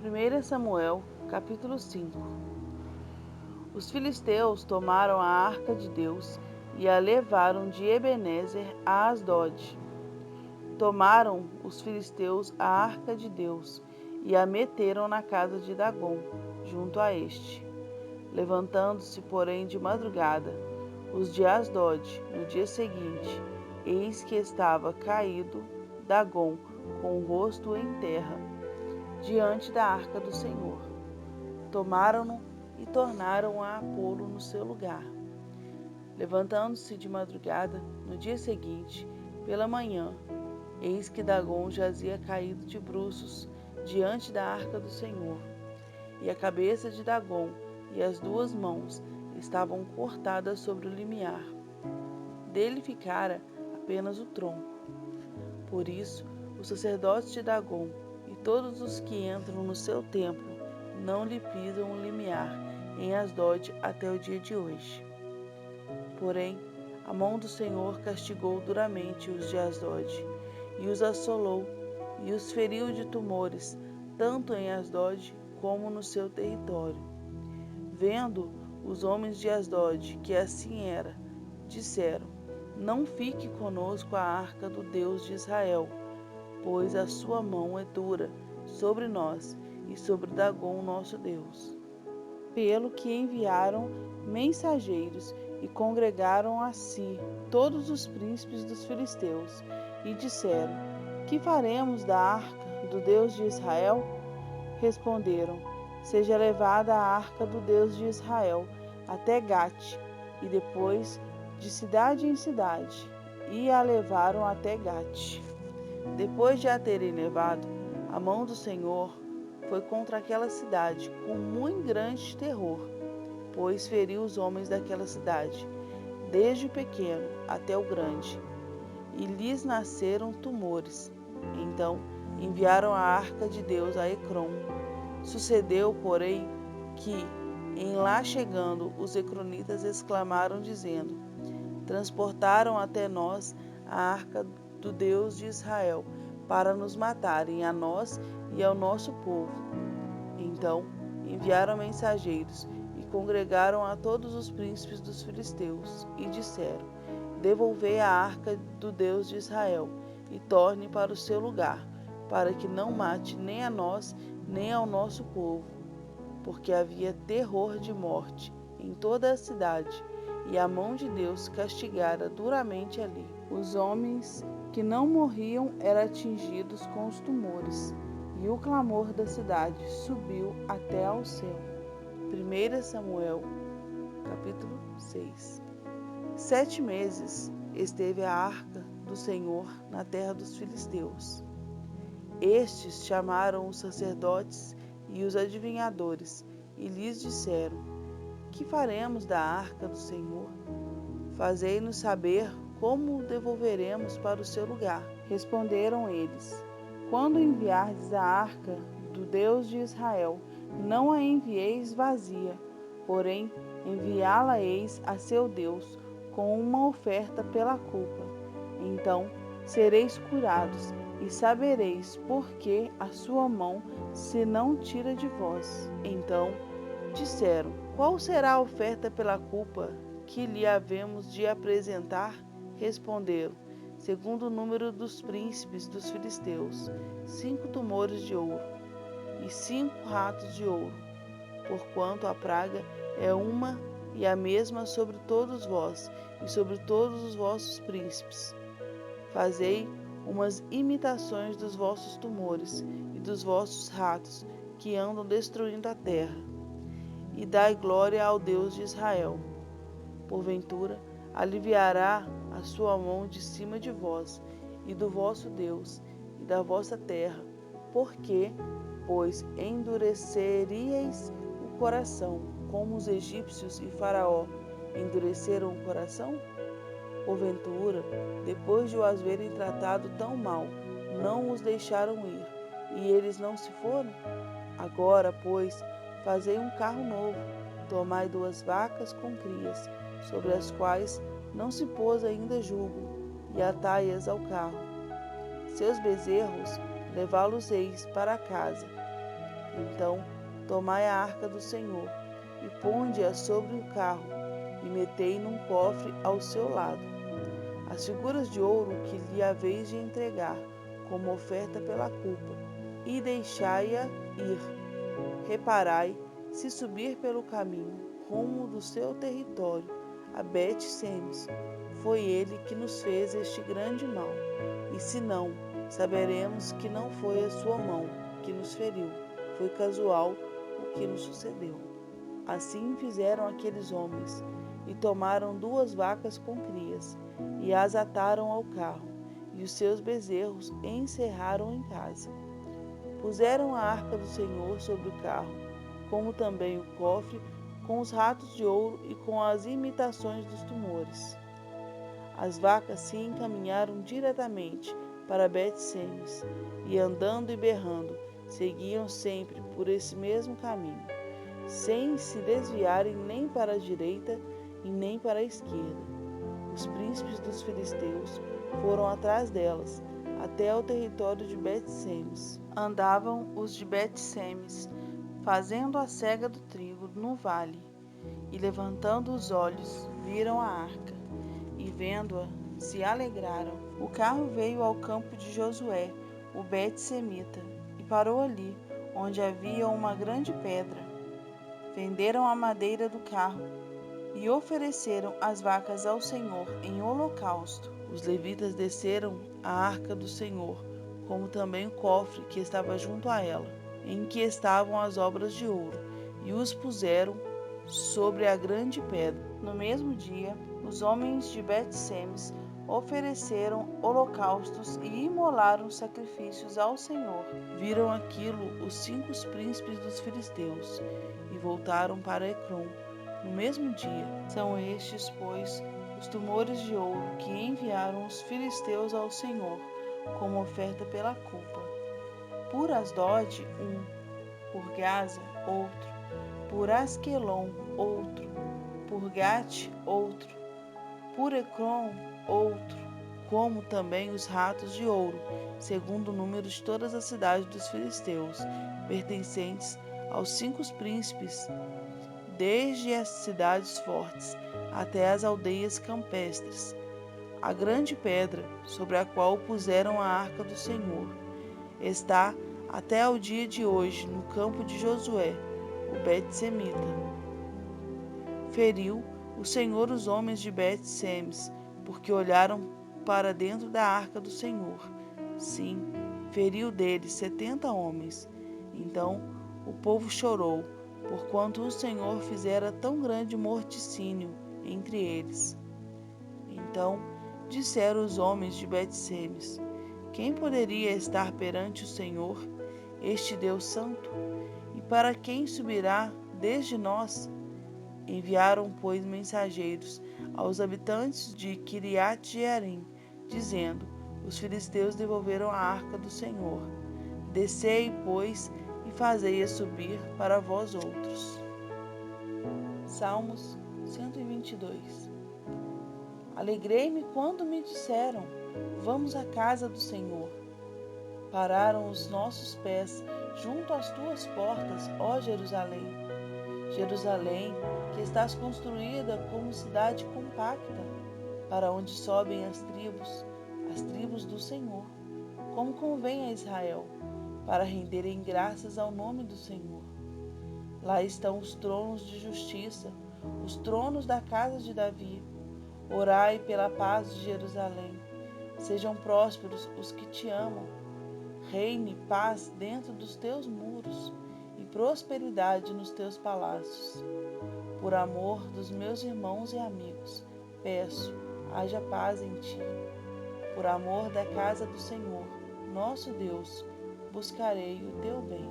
1 Samuel, capítulo 5. Os filisteus tomaram a arca de Deus e a levaram de Ebenezer a Asdod. Tomaram os filisteus a arca de Deus e a meteram na casa de Dagom, junto a este. Levantando-se, porém, de madrugada, os de Asdod, no dia seguinte, eis que estava caído Dagom, com o rosto em terra, diante da arca do Senhor. Tomaram-no e tornaram a pô-lo no seu lugar. Levantando-se de madrugada, no dia seguinte, pela manhã, eis que Dagom jazia caído de bruços diante da arca do Senhor. E a cabeça de Dagom e as 2 mãos estavam cortadas sobre o limiar. Dele ficara apenas o tronco. Por isso, os sacerdotes de Dagom e todos os que entram no seu templo não lhe pisam o limiar em Asdod até o dia de hoje. Porém, a mão do Senhor castigou duramente os de Asdod, e os assolou, e os feriu de tumores, tanto em Asdod como no seu território. Vendo os homens de Asdod que assim era, disseram: Não fique conosco a arca do Deus de Israel, pois a sua mão é dura sobre nós e sobre Dagom nosso Deus. Pelo que enviaram mensageiros e congregaram a si todos os príncipes dos filisteus, e disseram: Que faremos da arca do Deus de Israel? Responderam: Seja levada a arca do Deus de Israel até Gate, e depois de cidade em cidade, e a levaram até Gate. Depois de a terem levado, a mão do Senhor foi contra aquela cidade com muito grande terror, pois feriu os homens daquela cidade, desde o pequeno até o grande, e lhes nasceram tumores. Então enviaram a arca de Deus a Ecrom. Sucedeu, porém, que, em lá chegando, os ecronitas exclamaram, dizendo: Transportaram até nós a arca do Deus de Israel, para nos matarem, a nós e ao nosso povo. Então enviaram mensageiros e congregaram a todos os príncipes dos filisteus, e disseram: Devolvei a arca do Deus de Israel, e torne para o seu lugar, para que não mate nem a nós, nem ao nosso povo, porque havia terror de morte em toda a cidade, e a mão de Deus castigara duramente ali. Os homens que não morriam eram atingidos com os tumores, e o clamor da cidade subiu até ao céu. 1 Samuel, capítulo 6. 7 meses esteve a arca do Senhor na terra dos filisteus. Estes chamaram os sacerdotes e os adivinhadores, e lhes disseram: Que faremos da arca do Senhor? Fazei-nos saber como o devolveremos para o seu lugar. Responderam eles: Quando enviardes a arca do Deus de Israel, não a envieis vazia, porém enviá-la-eis a seu Deus com uma oferta pela culpa. Então sereis curados e sabereis por que a sua mão se não tira de vós. Então disseram: Qual será a oferta pela culpa que lhe havemos de apresentar? Responderam: Segundo o número dos príncipes dos filisteus, 5 tumores de ouro e 5 ratos de ouro, porquanto a praga é uma e a mesma sobre todos vós e sobre todos os vossos príncipes. Fazei umas imitações dos vossos tumores e dos vossos ratos que andam destruindo a terra, e dai glória ao Deus de Israel. Porventura, aliviará a sua mão de cima de vós e do vosso Deus e da vossa terra, porque, pois, endureceríeis o coração, como os egípcios e Faraó endureceram o coração? Porventura, depois de os verem tratado tão mal, não os deixaram ir, e eles não se foram? Agora, pois, fazei um carro novo, tomai 2 vacas com crias, sobre as quais não se pôs ainda jugo, e atai-as ao carro. Seus bezerros levá-los-eis para casa. Então, tomai a arca do Senhor, e ponde-a sobre o carro, e metei num cofre ao seu lado as figuras de ouro que lhe haveis de entregar, como oferta pela culpa, e deixai-a ir. Reparai, se subir pelo caminho, rumo do seu território, a Bet-Semes, foi ele que nos fez este grande mal. E se não, saberemos que não foi a sua mão que nos feriu, foi casual o que nos sucedeu. Assim fizeram aqueles homens, e tomaram 2 vacas com crias, e as ataram ao carro, e os seus bezerros encerraram em casa. Puseram a arca do Senhor sobre o carro, como também o cofre, com os ratos de ouro e com as imitações dos tumores. As vacas se encaminharam diretamente para Bet-Semes, e andando e berrando, seguiam sempre por esse mesmo caminho, sem se desviarem nem para a direita e nem para a esquerda. Os príncipes dos filisteus foram atrás delas, até ao território de Bet-Semes. Andavam os de Bet-Semes, fazendo a cega do trigo no vale, e levantando os olhos, viram a arca, e vendo-a, se alegraram. O carro veio ao campo de Josué, o Bet-Semita, e parou ali, onde havia uma grande pedra. Venderam a madeira do carro e ofereceram as vacas ao Senhor em holocausto. Os levitas desceram a arca do Senhor, como também o cofre que estava junto a ela, em que estavam as obras de ouro, e os puseram sobre a grande pedra. No mesmo dia, os homens de Bet-Semes ofereceram holocaustos e imolaram sacrifícios ao Senhor. Viram aquilo os 5 príncipes dos filisteus e voltaram para Ecrom no mesmo dia. São estes, pois, os tumores de ouro que enviaram os filisteus ao Senhor como oferta pela culpa. Por Asdod, por Gaza, outro, por Asquelon, outro, por Gate, outro, por Ecrom, outro, como também os ratos de ouro, segundo o número de todas as cidades dos filisteus, pertencentes aos 5 príncipes, desde as cidades fortes até as aldeias campestres. A grande pedra sobre a qual puseram a arca do Senhor está até ao dia de hoje no campo de Josué, o Bet-Semita. Feriu o Senhor os homens de Bet-Semes, porque olharam para dentro da arca do Senhor. Sim, feriu deles 70 homens. Então o povo chorou, porquanto o Senhor fizera tão grande morticínio entre eles. Então disseram os homens de Bet-Semes: quem poderia estar perante o Senhor, este Deus santo? E para quem subirá desde nós? Enviaram, pois, mensageiros aos habitantes de Quiriate-Jearim, dizendo: os filisteus devolveram a arca do Senhor. Descei, pois, e fazei-a subir para vós outros. Salmos 122. Alegrei-me quando me disseram: vamos à casa do Senhor. Pararam os nossos pés junto às tuas portas, ó Jerusalém. Jerusalém, que estás construída como cidade compacta, para onde sobem as tribos do Senhor, como convém a Israel, para renderem graças ao nome do Senhor. Lá estão os tronos de justiça, os tronos da casa de Davi. Orai pela paz de Jerusalém. Sejam prósperos os que te amam. Reine paz dentro dos teus muros e prosperidade nos teus palácios. Por amor dos meus irmãos e amigos, peço, haja paz em ti. Por amor da casa do Senhor, nosso Deus, buscarei o teu bem.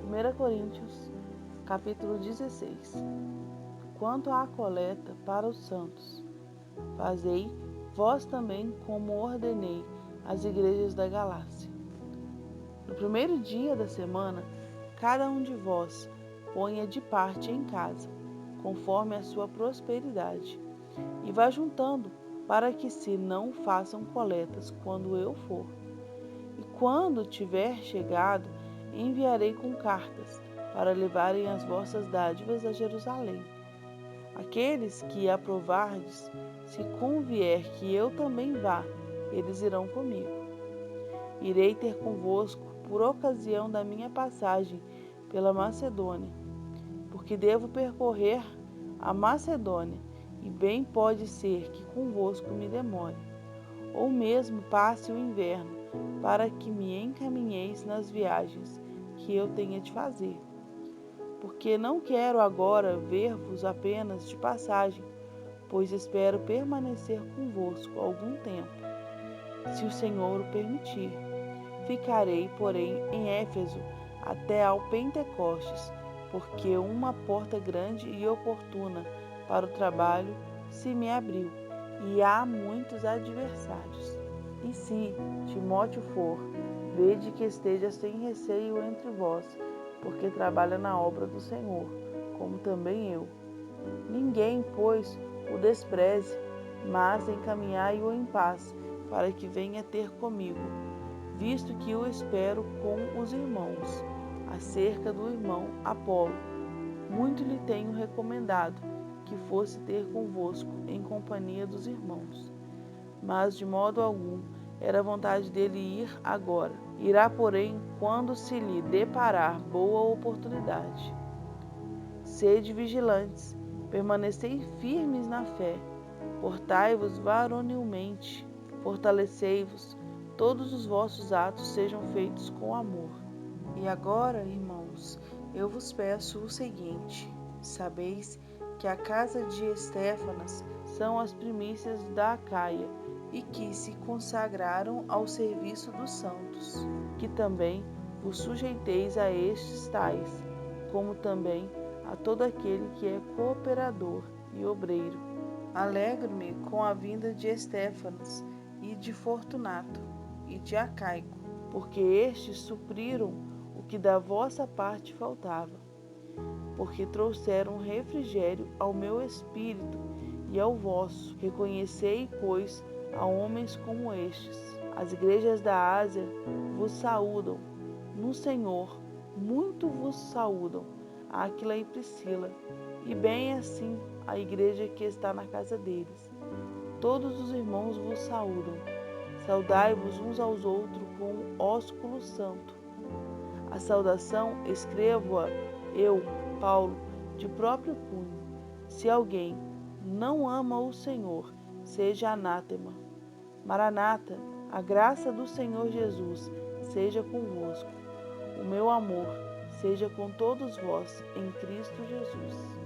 1 Coríntios, capítulo 16. Quanto à coleta para os santos, fazei vós também como ordenei às igrejas da Galácia. No primeiro dia da semana, cada um de vós ponha de parte em casa, conforme a sua prosperidade, e vá juntando, para que se não façam coletas quando eu for. E quando tiver chegado, enviarei com cartas, para levarem as vossas dádivas a Jerusalém. Aqueles que aprovardes, se convier que eu também vá, eles irão comigo. Irei ter convosco por ocasião da minha passagem pela Macedônia, porque devo percorrer a Macedônia, e bem pode ser que convosco me demore, ou mesmo passe o inverno, para que me encaminheis nas viagens que eu tenha de fazer. Porque não quero agora ver-vos apenas de passagem, pois espero permanecer convosco algum tempo, se o Senhor o permitir. Ficarei, porém, em Éfeso até ao Pentecostes, porque uma porta grande e oportuna para o trabalho se me abriu, e há muitos adversários. E se Timóteo for, vede que esteja sem receio entre vós, porque trabalha na obra do Senhor, como também eu. Ninguém, pois, o despreze, mas encaminhai-o em paz, para que venha ter comigo, visto que o espero com os irmãos. Acerca do irmão Apolo, muito lhe tenho recomendado que fosse ter convosco em companhia dos irmãos. Mas de modo algum era vontade dele ir agora. Irá, porém, quando se lhe deparar boa oportunidade. Sede vigilantes, permanecei firmes na fé, portai-vos varonilmente, fortalecei-vos, todos os vossos atos sejam feitos com amor. E agora, irmãos, eu vos peço o seguinte: sabeis que a casa de Estéfanas são as primícias da Acaia, e que se consagraram ao serviço dos santos, que também vos sujeiteis a estes tais, como também a todo aquele que é cooperador e obreiro. Alegro-me com a vinda de Estéfanas e de Fortunato e de Acaico, porque estes supriram o que da vossa parte faltava, porque trouxeram refrigério ao meu espírito e ao vosso. Reconhecei, pois, a homens como estes. As igrejas da Ásia vos saúdam. No Senhor, muito vos saúdam, Áquila e Priscila, e bem assim a igreja que está na casa deles. Todos os irmãos vos saúdam. Saudai-vos uns aos outros com ósculo santo. A saudação escrevo-a eu, Paulo, de próprio punho. Se alguém não ama o Senhor, seja anátema. Maranata, a graça do Senhor Jesus seja convosco. O meu amor seja com todos vós em Cristo Jesus.